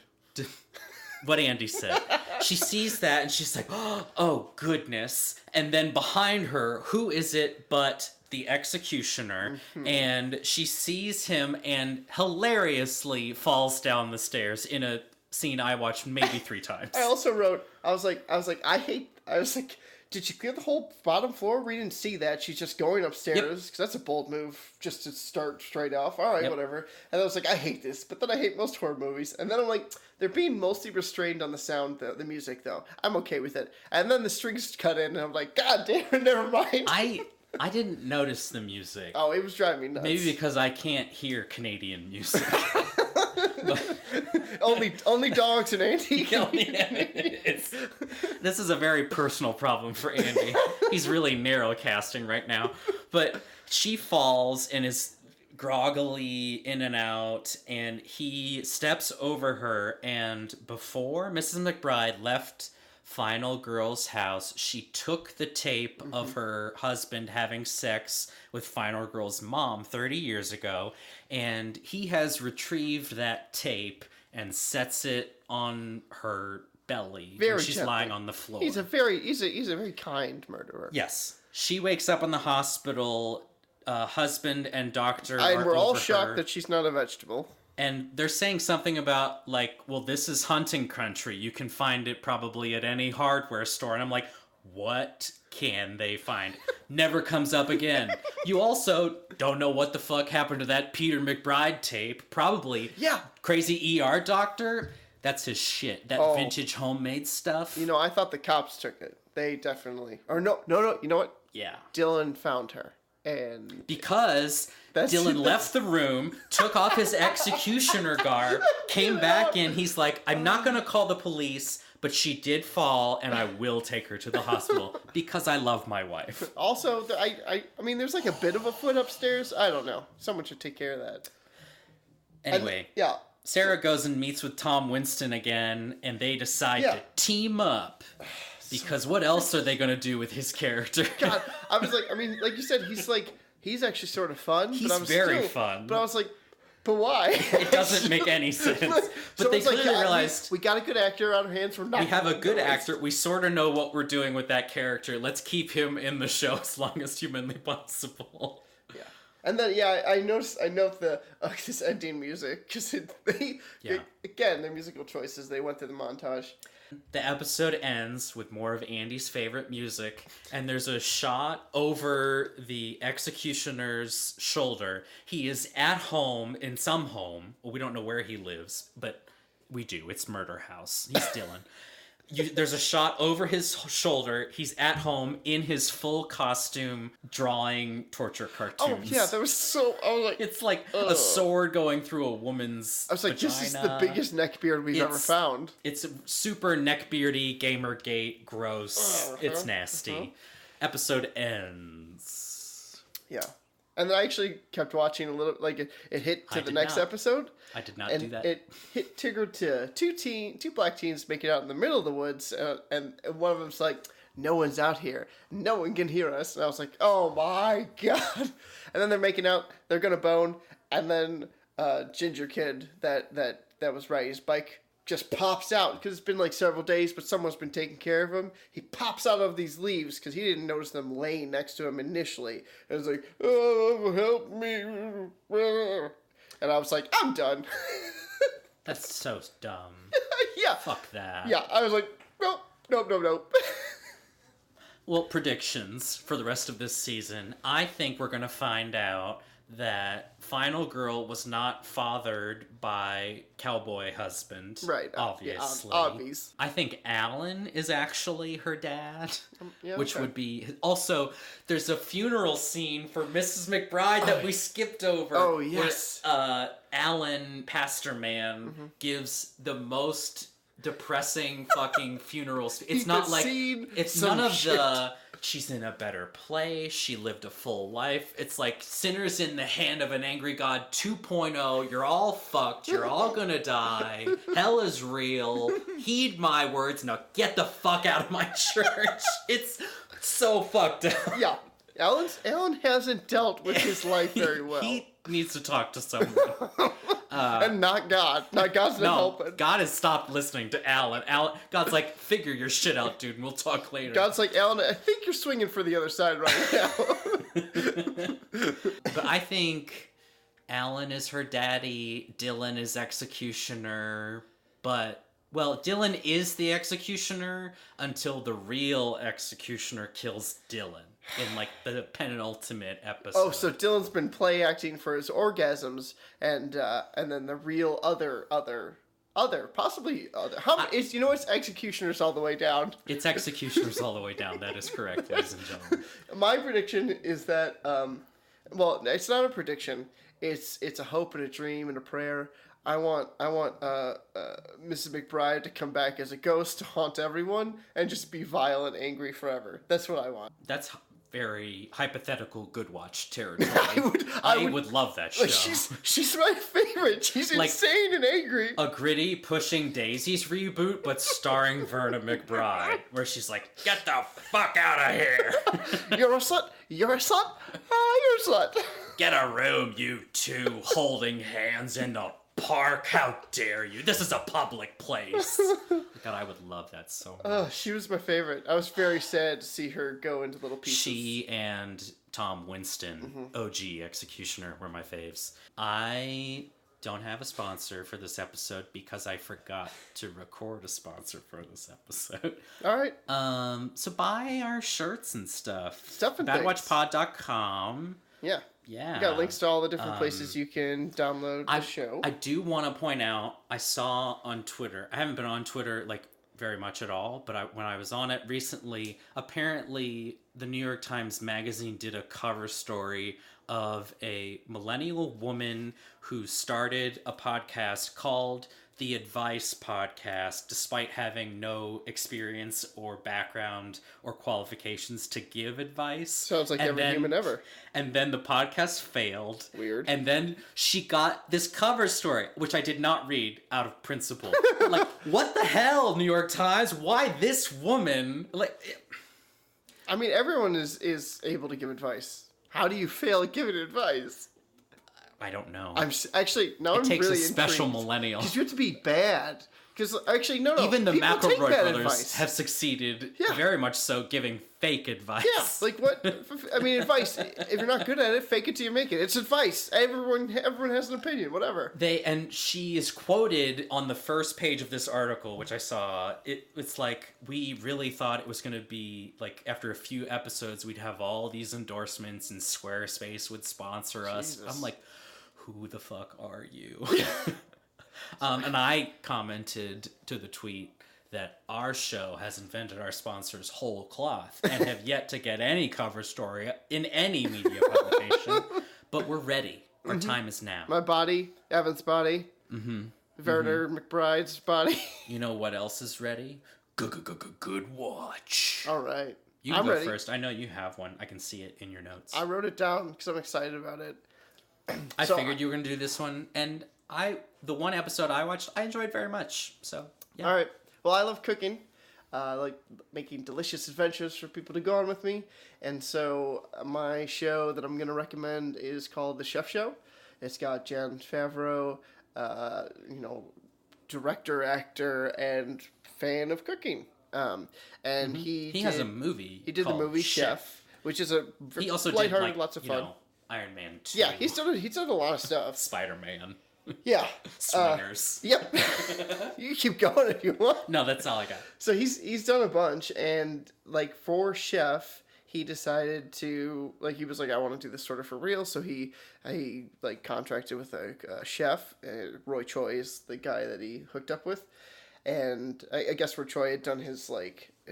What Andy said. She sees that and she's like, oh, goodness. And then behind her, who is it but the executioner? Mm-hmm. And she sees him and hilariously falls down the stairs in a scene I watched maybe 3 times. I also wrote, I was like, did you clear the whole bottom floor? We didn't see that. She's just going upstairs. Because that's a bold move just to start straight off. All right, whatever. And I was like, I hate this. But then I hate most horror movies. And then I'm like, they're being mostly restrained on the sound, the music, though. I'm okay with it. And then the strings cut in, and I'm like, God damn it, never mind. I didn't notice the music. Oh, it was driving me nuts. Maybe because I can't hear Canadian music. only dogs and Andy. This is a very personal problem for Andy. He's really narrow casting right now. But she falls and is groggily in and out, and he steps over her, and before Mrs. McBride left Final Girl's house, she took the tape of her husband having sex with Final Girl's mom 30 years ago, and he has retrieved that tape and sets it on her belly when she's lying on the floor. He's a very kind murderer. Yes. She wakes up in the hospital. Husband and doctor and we're all over shocked her. that she's not a vegetable. And they're saying something about, like, well, this is hunting country. You can find it probably at any hardware store. And I'm like, what can they find? Never comes up again. You also don't know what the fuck happened to that Peter McBride tape. Probably. Yeah. Crazy ER doctor. That's his shit. That vintage homemade stuff. You know, I thought the cops took it. They definitely... Or no. You know what? Yeah. Dylan found her. And because Dylan left the room, took off his executioner garb, came back in. He's like, I'm not going to call the police, but she did fall, and I will take her to the hospital because I love my wife. Also, I mean, there's like a bit of a foot upstairs. I don't know. Someone should take care of that. Anyway. Yeah. Sarah goes and meets with Tom Winston again, and they decide to team up. Because what else are they going to do with his character? God, I was like, I mean, like you said, he's actually sort of fun. He's very fun. But I was like, but why? It doesn't make any sense. But so they clearly realized... We got a good actor on our hands. We have a good actor. We sort of know what we're doing with that character. Let's keep him in the show as long as humanly possible. Yeah. And then, I note this ending music. Because again, their musical choices, they went through the montage. The episode ends with more of Andy's favorite music, and there's a shot over the executioner's shoulder. He is at home, in some home. Well, we don't know where he lives, but we do. It's Murder House. He's Dylan. There's a shot over his shoulder. He's at home in his full costume drawing torture cartoons. Oh, yeah, that was so... I was like... It's like a sword going through a woman's I was like, vagina. This is the biggest neckbeard we've ever found. It's super neckbeardy, Gamergate, gross. It's nasty. Episode ends. Yeah. And then I actually kept watching a little, like it hit to the next episode. I did not do that. It triggered to two black teens making out in the middle of the woods, and one of them's like, no one's out here. No one can hear us. And I was like, oh my God. And then they're making out. They're going to bone. And then Ginger Kid that was riding his bike just pops out because it's been like several days, but someone's been taking care of him. He pops out of these leaves because he didn't notice them laying next to him initially. And it's like, oh, help me. And I was like, I'm done. That's so dumb. Yeah. Fuck that. Yeah, I was like, nope. Well, predictions for the rest of this season. I think we're going to find out that Final Girl was not fathered by Cowboy Husband. Right. Obviously. Yeah, obvious. I think Alan is actually her dad. Which okay. would be... Also, there's a funeral scene for Mrs. McBride that we skipped over. Oh, yes. Where, Alan, Pastor Man, gives the most depressing fucking funeral speech. It's not like... It's none of the... She's in a better place. She lived a full life. It's like sinners in the hand of an angry God 2.0. You're all fucked. You're all gonna die. Hell is real. Heed my words. Now get the fuck out of my church. It's so fucked up. Yeah. Alan hasn't dealt with his life very well. He needs to talk to someone. And not God. Not God's not helping. God has stopped listening to Alan. God's like, figure your shit out, dude, and we'll talk later. God's like, Alan, I think you're swinging for the other side right now. But I think Alan is her daddy, Dylan is executioner, but... Well, Dylan is the executioner until the real executioner kills Dylan in, like, the penultimate episode. Oh, so Dylan's been play acting for his orgasms, and then the real possibly other. You know it's executioners all the way down. It's executioners all the way down. That is correct, ladies and gentlemen. My prediction is that, well, it's not a prediction. It's a hope and a dream and a prayer. I want Mrs. McBride to come back as a ghost to haunt everyone and just be vile and angry forever. That's what I want. That's very hypothetical Goodwatch territory. I would love that show. Like, she's my favorite. She's like, insane and angry. A gritty Pushing Daisies reboot, but starring Verna McBride, where she's like, "Get the fuck out of here! You're a slut. You're a slut. You're a slut. Get a room, you two, holding hands in the park. How dare you? This is a public place." God, I would love that so much. Oh, she was my favorite. I was very sad to see her go into little pieces. She and Tom Winston, OG Executioner, were my faves. I don't have a sponsor for this episode because I forgot to record a sponsor for this episode. All right. So buy our shirts and stuff. Stuff and Badwatchpod.com. Yeah. Yeah. You got links to all the different places you can download the show. I do want to point out, I saw on Twitter, I haven't been on Twitter like very much at all, but when I was on it recently, apparently the New York Times Magazine did a cover story of a millennial woman who started a podcast called The Advice Podcast, despite having no experience or background or qualifications to give advice. Sounds like every human ever. And then the podcast failed. Weird. And then she got this cover story, which I did not read out of principle. Like, what the hell, New York Times? Why this woman? Like, I mean, everyone is able to give advice. How do you fail at giving advice? I don't know. I'm really It takes really a special intrigued. millennial. Because you have to be bad. Because actually, no. Even the people take McElroy bad brothers advice. have succeeded very much so giving fake advice. Yeah, like what? I mean, advice. If you're not good at it, fake it till you make it. It's advice. Everyone has an opinion. Whatever. And she is quoted on the first page of this article, which I saw. It's like, we really thought it was going to be like after a few episodes we'd have all these endorsements and Squarespace would sponsor us. I'm like, who the fuck are you? And I commented to the tweet that our show has invented our sponsors whole cloth and have yet to get any cover story in any media publication, but we're ready. Our time is now. My body, Evan's body, Verna McBride's body. You know what else is ready? Goodwatch. All right. You can go first. I know you have one. I can see it in your notes. I wrote it down because I'm excited about it. I figured you were going to do this one, and the one episode I watched, I enjoyed very much. So, yeah. All right. Well, I love cooking. like making delicious adventures for people to go on with me. And so my show that I'm going to recommend is called The Chef Show. It's got Jon Favreau, director, actor, and fan of cooking. And he has a movie. He did the movie Chef, which is a he also lighthearted, did, lots of fun. Iron Man 2. Yeah, he's done a lot of stuff. Spider-Man. Yeah. Swingers. Yep. You keep going if you want. No, that's all I got. So he's done a bunch, and like for Chef, he decided to he was like, I want to do this sort of for real. So he like contracted with a chef. Roy Choi is the guy that he hooked up with, and I guess Roy Choi had done his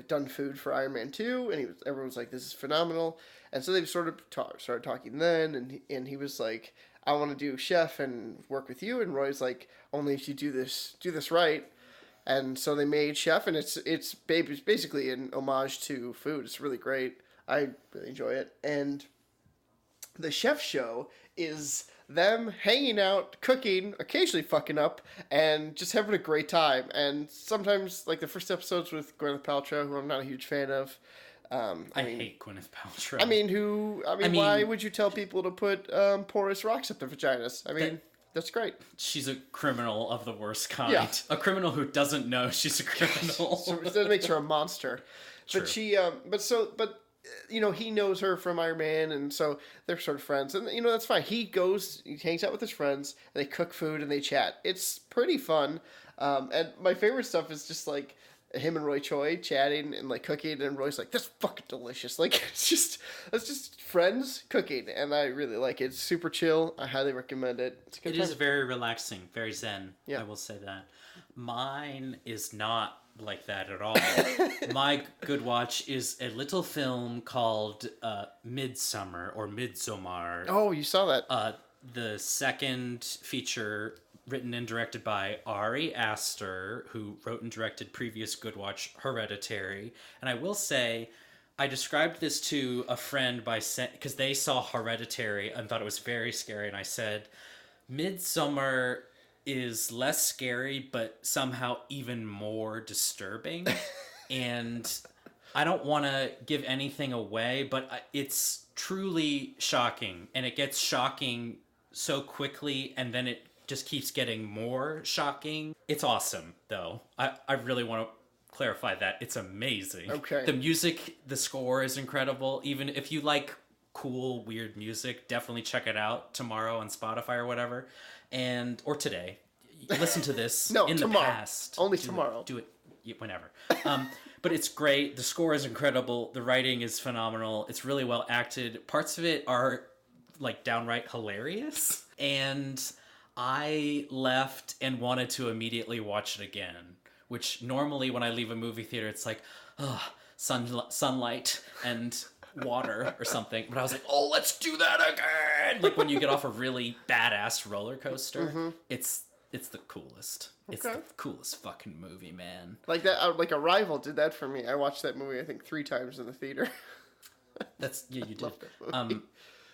done food for Iron Man 2, and everyone was like, this is phenomenal. And so they sort of started talking then, and he was like, I want to do Chef and work with you. And Roy's like, only if you do this right. And so they made Chef, and it's basically an homage to food. It's really great. I really enjoy it. And the Chef Show is them hanging out, cooking, occasionally fucking up, and just having a great time. And sometimes, like the first episodes with Gwyneth Paltrow, who I'm not a huge fan of. I hate Gwyneth Paltrow. Why would you tell people to put porous rocks up their vaginas? That's great. She's a criminal of the worst kind. Yeah. A criminal who doesn't know she's a criminal. So that makes her a monster. True. But she, he knows her from Iron Man, and so they're sort of friends. And, that's fine. He hangs out with his friends, and they cook food, and they chat. It's pretty fun. And my favorite stuff is just, like, him and Roy Choi chatting and, like, cooking, and Roy's like, that's fucking delicious. Like, it's just friends cooking, and I really like it. It's super chill. I highly recommend it. It's a good time. It is very relaxing, very zen. Yeah. I will say that. Mine is not like that at all. My good watch is a little film called Midsommar or Midsommar. Oh, you saw that. The second feature written and directed by Ari Aster, who wrote and directed previous Goodwatch Hereditary. And I will say, I described this to a friend because they saw Hereditary and thought it was very scary. And I said, Midsommar is less scary, but somehow even more disturbing. And I don't want to give anything away, but it's truly shocking. And it gets shocking so quickly, and then it just keeps getting more shocking. It's awesome, though. I really want to clarify that. It's amazing. Okay. The music, the score is incredible. Even if you like cool, weird music, definitely check it out tomorrow on Spotify or whatever. Or today. Listen to this in tomorrow. The past. Only tomorrow. Do it whenever. But it's great. The score is incredible. The writing is phenomenal. It's really well acted. Parts of it are like downright hilarious. And I left and wanted to immediately watch it again, which normally when I leave a movie theater, it's like, sunlight and water or something. But I was like, oh, let's do that again. Like when you get off a really badass roller coaster, it's the coolest. It's the coolest fucking movie, man. Like that, like Arrival did that for me. I watched that movie, I think, 3 times in the theater. You did. Loved that movie.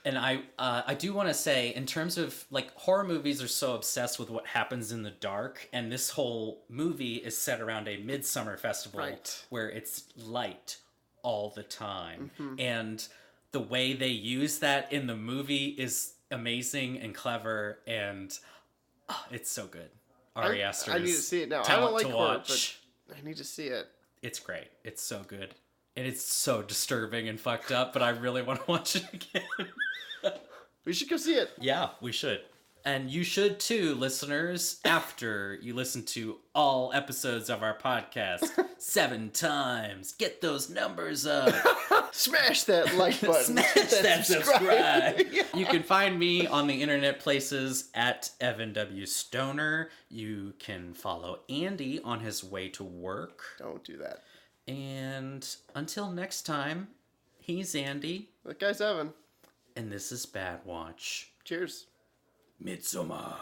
And I do want to say, in terms of, like, horror movies are so obsessed with what happens in the dark, and this whole movie is set around a midsummer festival where it's light all the time. And the way they use that in the movie is amazing and clever, and it's so good. Ari Aster's I need to see it now. I don't like horror, but I need to see it. It's great. It's so good. And it's so disturbing and fucked up, but I really want to watch it again. We should go see it. Yeah, we should. And you should too, listeners, after you listen to all episodes of our podcast 7 times. Get those numbers up. Smash that like button. Smash that subscribe. Yeah. You can find me on the internet places at Evan W. Stoner. You can follow Andy on his way to work. Don't do that. And until next time, he's Andy. That guy's Evan. And this is Badwatch. Cheers. Midsommar.